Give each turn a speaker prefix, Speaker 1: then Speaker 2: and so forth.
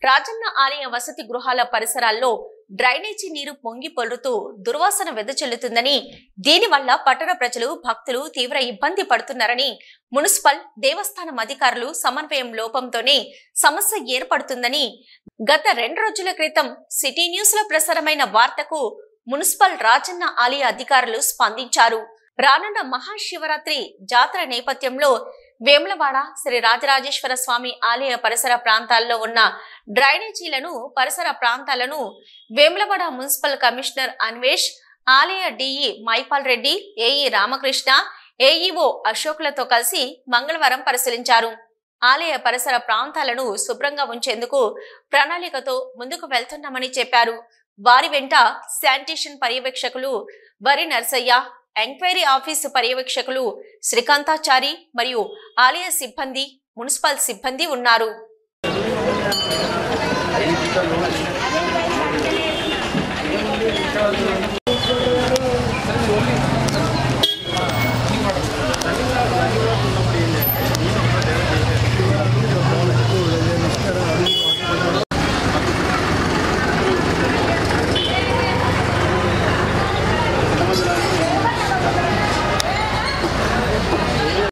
Speaker 1: రాజన్న ఆలయ వసతి గృహాల పరిసరాల్లో డ్రైనేజీ నీరు పొంగి పొర్లుతూ దుర్వాసన వెదజల్లుతుందని, దీనివల్ల పట్టణ ప్రజలు భక్తులు తీవ్ర ఇబ్బంది పడుతున్నారని, మున్సిపల్ దేవస్థానం అధికారులు సమన్వయం లోపంతోనే సమస్య ఏర్పడుతుందని గత 2 రోజుల క్రితం సిటీ న్యూస్ లో ప్రసారమైన వార్తకు మున్సిపల్ రాజన్న ఆలయ అధికారులు స్పందించారు. రానున్న మహాశివరాత్రి జాతర నేపథ్యంలో వేములవాడ శ్రీ రాజరాజేశ్వర స్వామి ఆలయ పరిసర ప్రాంతాల్లో ఉన్న డ్రైనేజీలను పరిసర ప్రాంతాలను వేములవాడ మున్సిపల్ కమిషనర్ అన్వేష్, ఆలయ DE Maipal Reddy, AE Ramakrishna, AEO అశోక్లతో కలిసి మంగళవారం పరిశీలించారు. ఆలయ పరిసర ప్రాంతాలను శుభ్రంగా ఉంచేందుకు ప్రణాళికతో ముందుకు వెళ్తున్నామని చెప్పారు. వారి వెంట శానిటేషన్ పర్యవేక్షకులు వరి నర్సయ్య, ఎంక్వైరీ ఆఫీసు పర్యవేక్షకులు శ్రీకాంతాచారి మరియు ఆలయ సిబ్బంది, మున్సిపల్ సిబ్బంది ఉన్నారు.